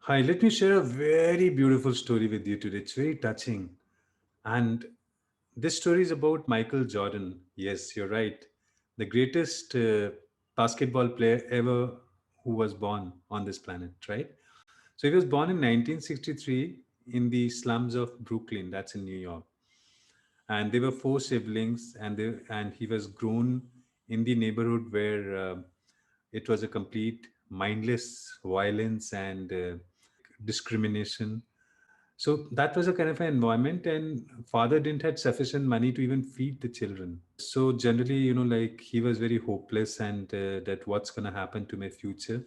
Hi, let me share a very beautiful story with you today. It's very touching. And this story is about Michael Jordan. Yes, you're right. The greatest basketball player ever who was born on this planet, right? So he was born in 1963 in the slums of Brooklyn, that's in New York. And there were four siblings, and he was grown in the neighborhood where it was a complete mindless violence and discrimination. So that was a kind of an environment, and father didn't had sufficient money to even feed the children. So generally, like he was very hopeless, and that what's going to happen to my future.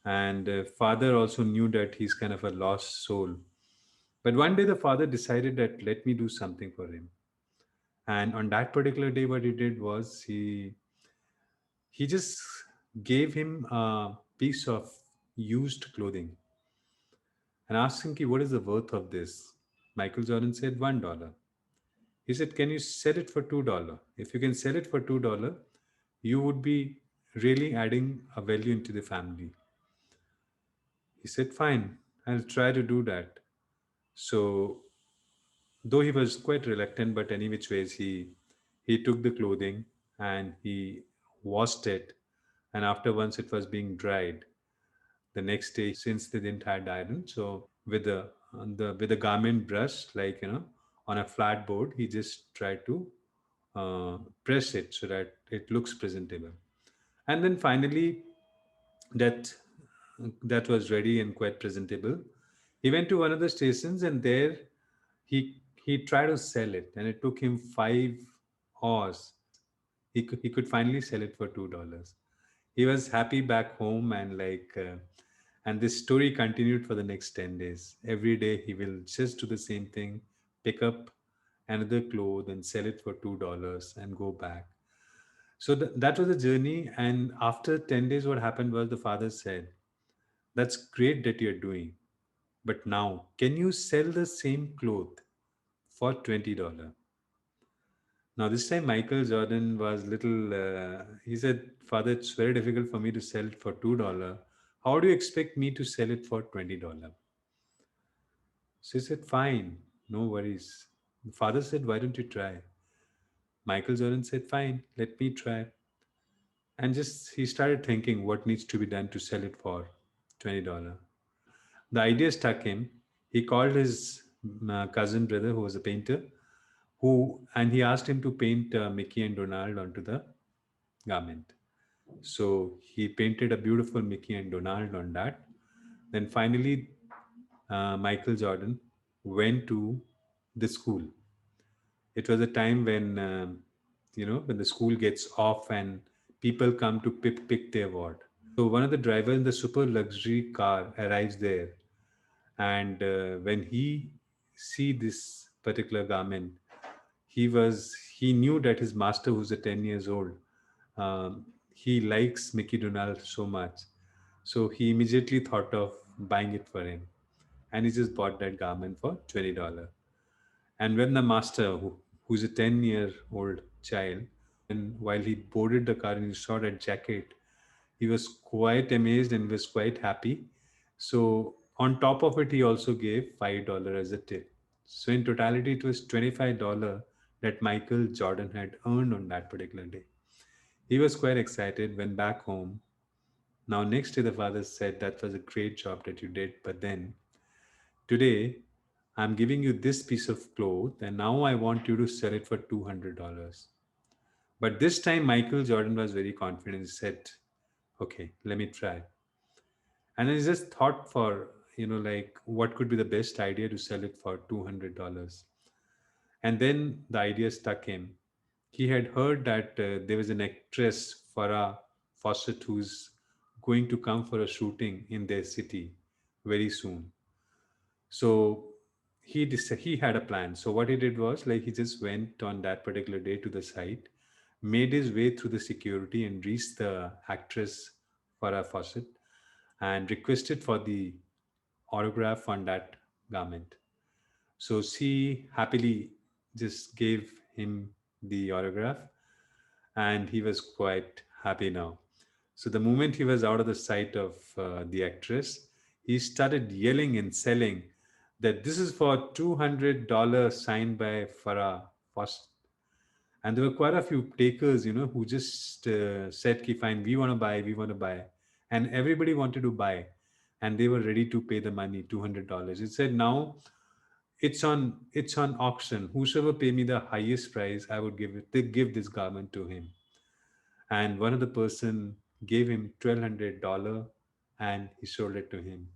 And father also knew that he's kind of a lost soul. But one day the father decided that let me do something for him. And on that particular day, what he did was he just gave him a piece of used clothing and asked him, "Ki, what is the worth of this?" Michael Jordan said $1. He said, "Can you sell it for $2? If you can sell it for $2, you would be really adding a value into the family." He said, "Fine, I'll try to do that." So, though he was quite reluctant, but any which ways, he took the clothing and he washed it. And after once it was being dried, the next day, since they didn't had iron, so with a garment brush, like on a flat board, he just tried to press it so that it looks presentable. And then finally, that that was ready and quite presentable. He went to one of the stations, and there he tried to sell it, and it took him 5 hours. He could finally sell it for $2. He was happy back home, and and this story continued for the next 10 days. Every day he will just do the same thing, pick up another cloth and sell it for $2 and go back. So that was the journey. And after 10 days, what happened was the father said, "That's great that you're doing. But now, can you sell the same cloth for $20?" Now, this time, Michael Jordan was little, he said, "Father, it's very difficult for me to sell it for $2. How do you expect me to sell it for $20?" So he said, "Fine, no worries." The father said, "Why don't you try?" Michael Jordan said, "Fine, let me try." And just he started thinking what needs to be done to sell it for $20. The idea struck him. He called his cousin brother, who was a painter, and he asked him to paint Mickey and Donald onto the garment. So he painted a beautiful Mickey and Donald on that. Then finally, Michael Jordan went to the school. It was a time when when the school gets off and people come to pick their ward. So one of the drivers in the super luxury car arrives there, and when he see this particular garment, he knew that his master, who's a 10 years old, he likes Mickey Donald so much, so he immediately thought of buying it for him, and he just bought that garment for $20. And when the master, who's a 10-year-old child, and while he boarded the car and he saw that jacket, he was quite amazed and was quite happy. So on top of it, he also gave $5 as a tip. So in totality, it was $25 that Michael Jordan had earned on that particular day. He was quite excited, went back home. Now, next day, the father said, "That was a great job that you did. But then today, I'm giving you this piece of cloth, and now I want you to sell it for $200." But this time, Michael Jordan was very confident. He said, "Okay, let me try." And I just thought for, like what could be the best idea to sell it for $200. And then the idea struck him. He had heard that there was an actress, Farah Fawcett, who's going to come for a shooting in their city very soon. So he had a plan. So what he did was, like, he just went on that particular day to the site, made his way through the security and reached the actress Farah Fawcett and requested for the autograph on that garment. So she happily just gave him the autograph, and he was quite happy now. So the moment he was out of the sight of the actress, he started yelling and selling that this is for $200 signed by Farah first. And there were quite a few takers, who just said, "Ki fine, we want to buy, we want to buy," and everybody wanted to buy, and they were ready to pay the money, $200. It said, "Now it's on auction. Whosoever pay me the highest price, I would give it. They give this garment to him." And one of the person gave him $1,200, and he sold it to him.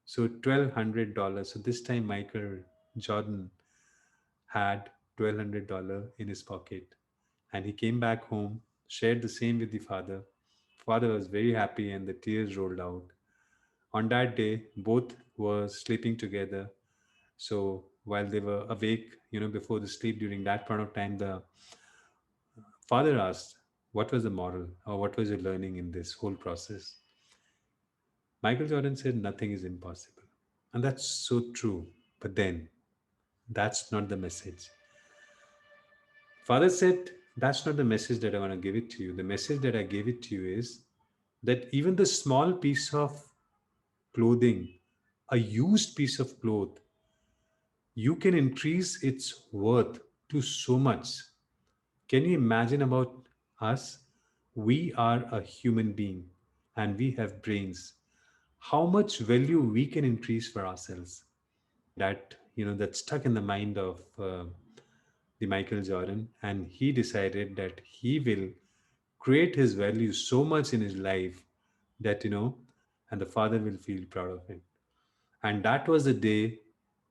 So $1,200. So this time Michael Jordan had $1,200 in his pocket, and he came back home, shared the same with the father. Father was very happy, and the tears rolled out. On that day, both were sleeping together. So while they were awake, before the sleep, during that point of time, the father asked, "What was the moral, or what was your learning in this whole process?" Michael Jordan said, "Nothing is impossible." And that's so true. But then, that's not the message. Father said, "That's not the message that I want to give it to you. The message that I gave it to you is that even the small piece of clothing, a used piece of cloth, you can increase its worth to so much. Can you imagine about us? We are a human being and we have brains. How much value we can increase for ourselves?" That stuck in the mind of the Michael Jordan, and he decided that he will create his value so much in his life that and the father will feel proud of it. And that was the day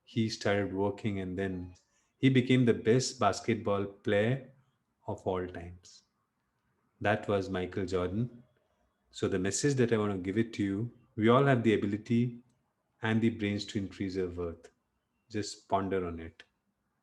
he started working, and then he became the best basketball player of all times. That was Michael Jordan. So the message that I want to give it to you: we all have the ability and the brains to increase our worth. Just ponder on it.